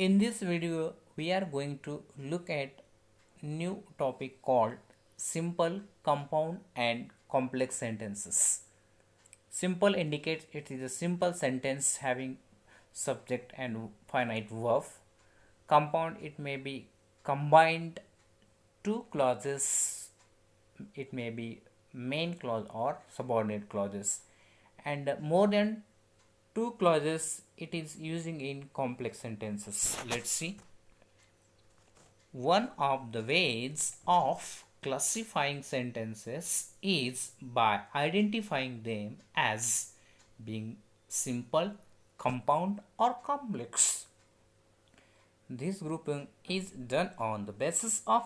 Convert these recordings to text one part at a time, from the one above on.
In this video, we are going to look at new topic called simple, compound and complex sentences. Simple indicates it is a simple sentence having subject and finite verb. Compound, it may be combined two clauses, it may be main clause or subordinate clauses, and more than two clauses it is using in complex sentences. Let's see. One of the ways of classifying sentences is by identifying them as being simple, compound or complex. This grouping is done on the basis of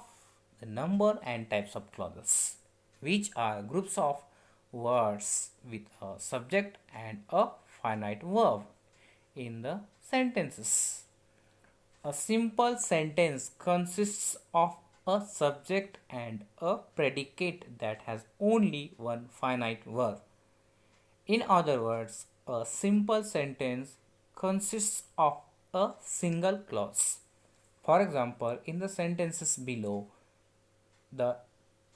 the number and types of clauses, which are groups of words with a subject and a finite verb in the sentences. A simple sentence consists of a subject and a predicate that has only one finite verb. In other words, a simple sentence consists of a single clause. For example, in the sentences below, the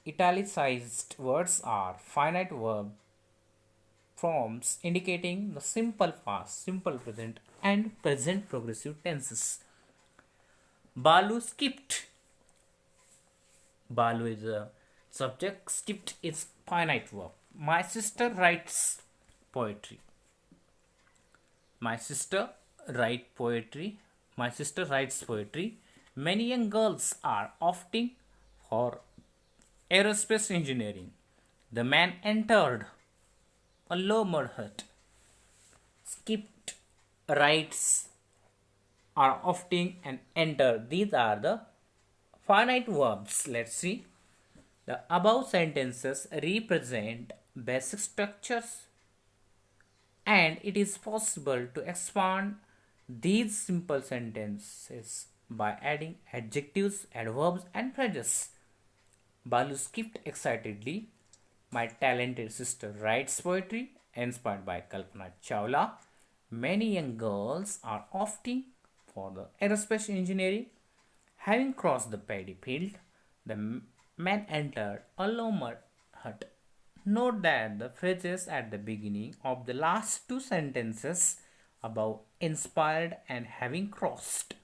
italicized words are finite verb forms indicating the simple past, simple present and present progressive tenses. Balu skipped. Balu is a subject, skipped is finite verb. My sister writes poetry. My sister writes poetry. My sister writes poetry. Many young girls are opting for aerospace engineering. The man entered a low mud hut. Skipped, writes are opting and enter. These are the finite verbs. Let's see. The above sentences represent basic structures, and it is possible to expand these simple sentences by adding adjectives, adverbs and phrases. Balu skipped excitedly. My talented sister writes poetry inspired by Kalpana Chawla. Many young girls are opting for the aerospace engineering. Having crossed the paddy field, the man entered a low mud hut. Note that the phrases at the beginning of the last two sentences above, inspired and having crossed,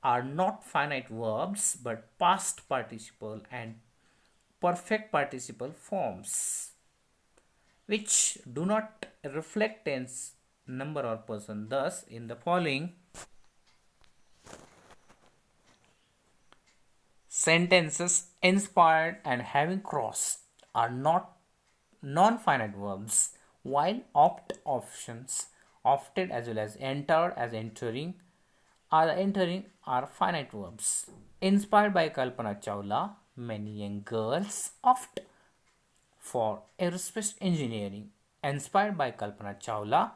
are not finite verbs but past participle and perfect participle forms, which do not reflect tense, number or person. Thus, in the following sentences, inspired and having crossed are not non-finite verbs, while options, opted as well as entered as entering are finite verbs. Inspired by Kalpana Chawla, many young girls opt for aerospace engineering. Inspired by Kalpana Chawla,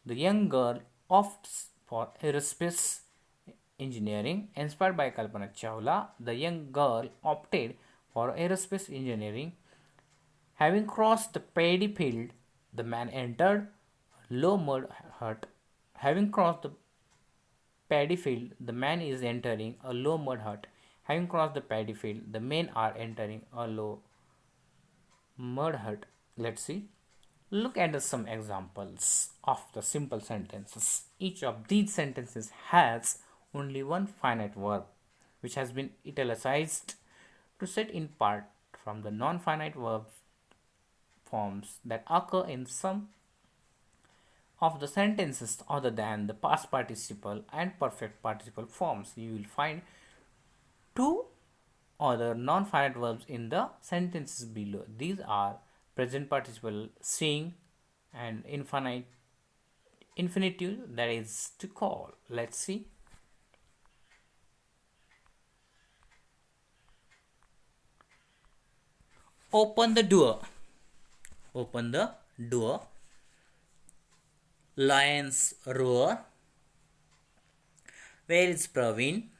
the young girl opts for aerospace engineering. Inspired by Kalpana Chawla, the young girl opted for aerospace engineering. Having crossed the paddy field, the man entered a low mud hut. Having crossed the paddy field, the man is entering a low mud hut. Having crossed the paddy field, the men are entering a low mud hut. Let's see. Look at some examples of the simple sentences. Each of these sentences has only one finite verb, which has been italicized to set in part from the non-finite verb forms that occur in some of the sentences other than the past participle and perfect participle forms. You will find two other non-finite verbs in the sentences below. These are present participle seeing and infinitive, that is to call. Let's see. Open the door. Open the door. Lions roar. Where is Praveen?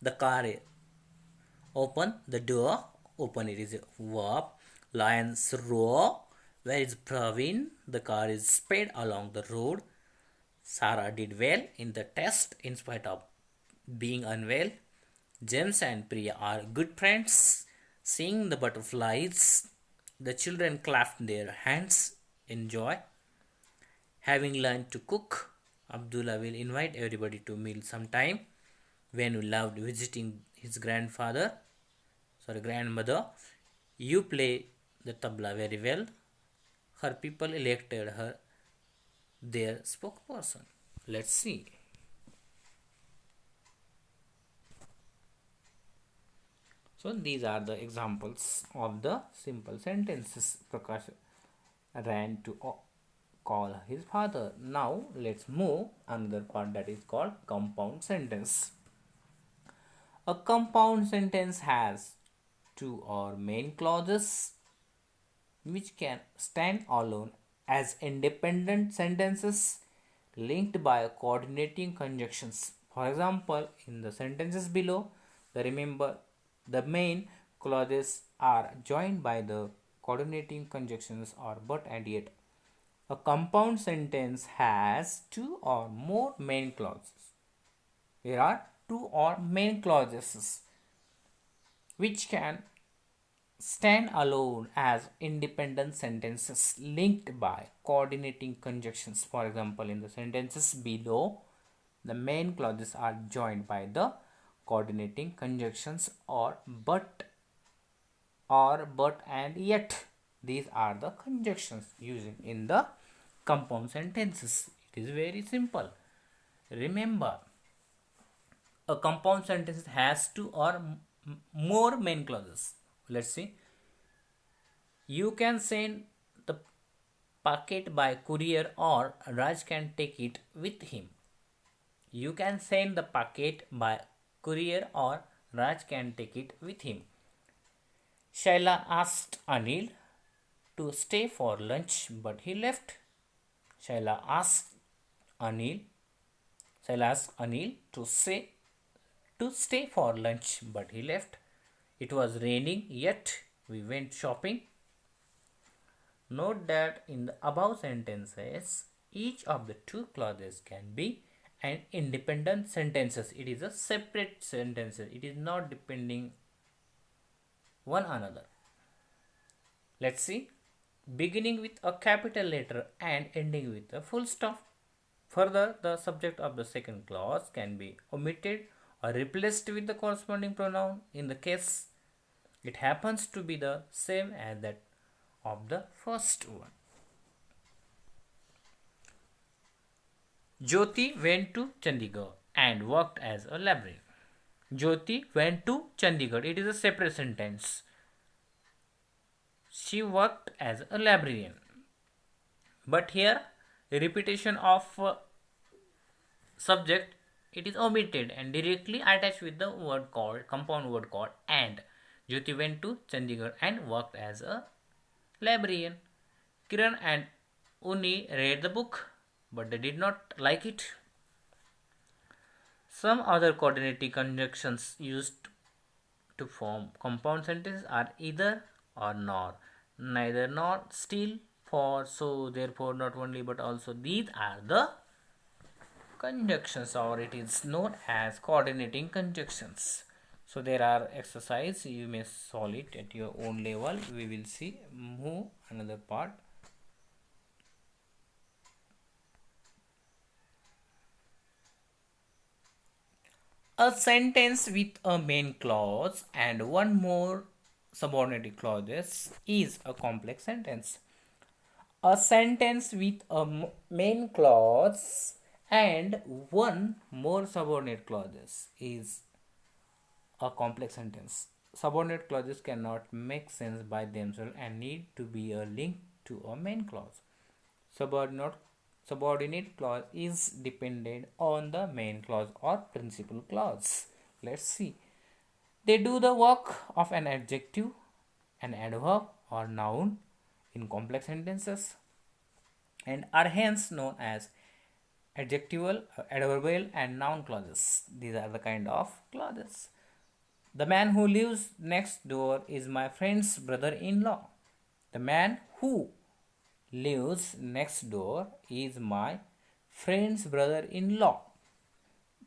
The car. Open the door. Open, it is a verb. Lions roar. Where is Praveen? The car is sped along the road. Sarah did well in the test in spite of being unwell. James and Priya are good friends. Seeing the butterflies, the children clapped their hands in joy. Having learned to cook, Abdullah will invite everybody to meal sometime. Venu loved visiting his grandmother. You play the tabla very well. Her people elected her their spokesperson. Let's see. So these are the examples of the simple sentences Prakash ran to call his father. Now let's move another part, that is called compound sentence. A compound sentence has two or main clauses which can stand alone as independent sentences linked by coordinating conjunctions. For example, in the sentences below, remember the main clauses are joined by the coordinating conjunctions or but and yet. A compound sentence has two or more main clauses. There are two or main clauses which can stand alone as independent sentences linked by coordinating conjunctions. For example, in the sentences below, the main clauses are joined by the coordinating conjunctions or but and yet. These are the conjunctions using in the compound sentences. It is very simple. Remember, a compound sentence has two or more main clauses. Let's see. You can send the packet by courier or Raj can take it with him. You can send the packet by courier or Raj can take it with him. Shaila asked Anil to stay for lunch but he left. Shaila asked Anil to stay for lunch but he left. It was raining yet we went shopping. Note that in the above sentences, each of the two clauses can be an independent sentences. It is a separate sentence. It is not depending one another. Let's see. Beginning with a capital letter and ending with a full stop. Further, the subject of the second clause can be omitted or replaced with the corresponding pronoun in the case it happens to be the same as that of the first one. Jyoti went to Chandigarh and worked as a librarian. Jyoti went to Chandigarh. It is a separate sentence. She worked as a librarian. But here, repetition of subject, it is omitted and directly attached with the word called, compound word called and. Jyoti went to Chandigarh and worked as a librarian. Kiran and Uni read the book, but they did not like it. Some other coordinating conjunctions used to form compound sentences are either or nor, neither nor, still, for, so, therefore, not only but also. These are the conjunctions, or it is known as coordinating conjunctions. So there are exercise, you may solve it at your own level. We will see move another part. A sentence with a main clause and one more subordinate clauses is a complex sentence. A sentence with a main clause and one more subordinate clauses is a complex sentence. Subordinate clauses cannot make sense by themselves and need to be a link to a main clause. Subordinate clause is dependent on the main clause or principal clause. Let's see. They do the work of an adjective, an adverb or noun in complex sentences and are hence known as adjectival, adverbial and noun clauses. These are the kind of clauses. The man who lives next door is my friend's brother-in-law. The man who lives next door is my friend's brother-in-law.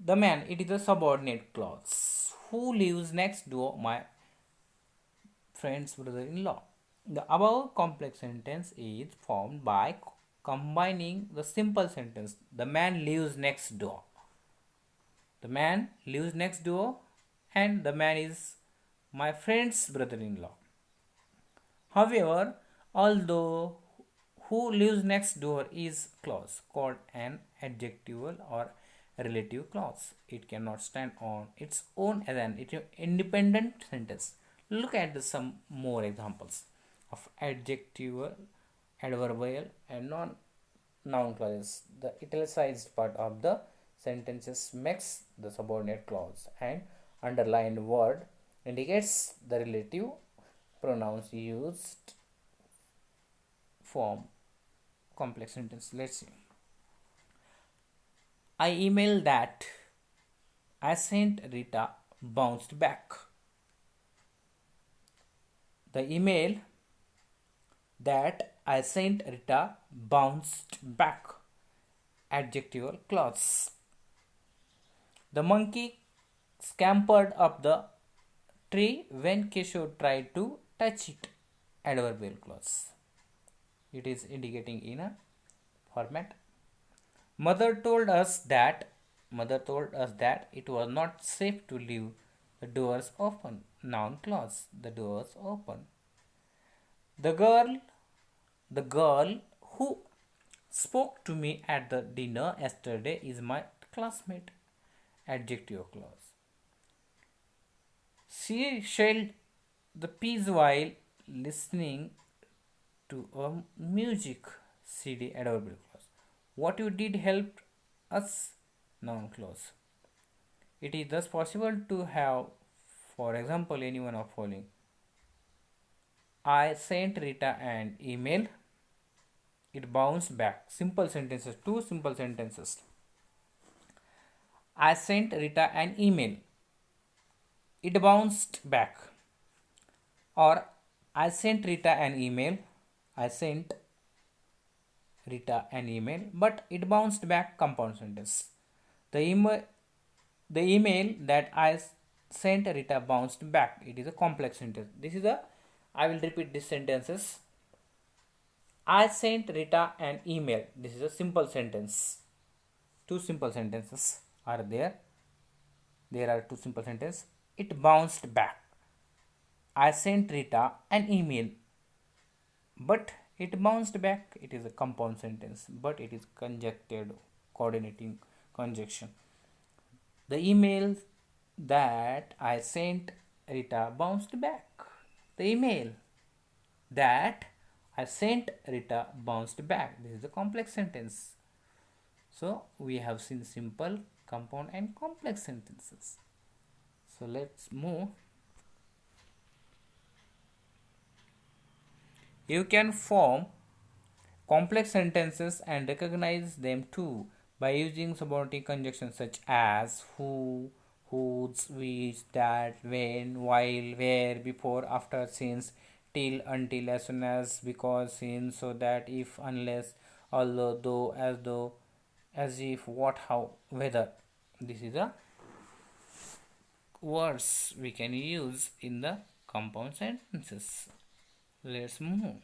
The man, it is a subordinate clause. Who lives next door? My friend's brother-in-law. The above complex sentence is formed by combining the simple sentence, the man lives next door. The man lives next door and the man is my friend's brother-in-law. However, although who lives next door is clause called an adjectival or relative clause, it cannot stand on its own as an independent sentence. Look at some more examples of adjectival, adverbial, and noun clauses. The italicized part of the sentences makes the subordinate clause, and underlined word indicates the relative pronouns used form complex sentence. Let's see. I emailed that I sent Rita bounced back. The email that I sent Rita bounced back. Adjectival clause. The monkey scampered up the tree when Kishore tried to touch it. Adverbial clause. It is indicating in a format. Mother told us that it was not safe to leave the doors open. Noun clause. The doors open. The girl who spoke to me at the dinner yesterday is my classmate. Adjective clause. She shelled the peas while listening to a music CD. Adverbial clause. What you did helped us. Noun clause. It is thus possible to have, for example, any one of following. I sent Rita an email. It bounced back. Simple sentences. Two simple sentences. I sent Rita an email. It bounced back. Or I sent Rita an email. I sent Rita an email, but it bounced back. Compound sentence. The email that I sent Rita bounced back. It is a complex sentence. I will repeat these sentences. I sent Rita an email. This is a simple sentence. Two simple sentences are there. There are two simple sentences. It bounced back. I sent Rita an email, but it bounced back. It is a compound sentence, but it is conjuncted, coordinating conjunction. The email that I sent Rita bounced back. The email that I sent Rita bounced back. This is a complex sentence. So we have seen simple, compound, and complex sentences. So let's move. You can form complex sentences and recognize them too by using subordinating conjunctions such as who, whose, which, that, when, while, where, before, after, since, till, until, as soon as, because, since, so that, if, unless, although, though, as if, what, how, whether. This is the words we can use in the compound sentences. Let's move.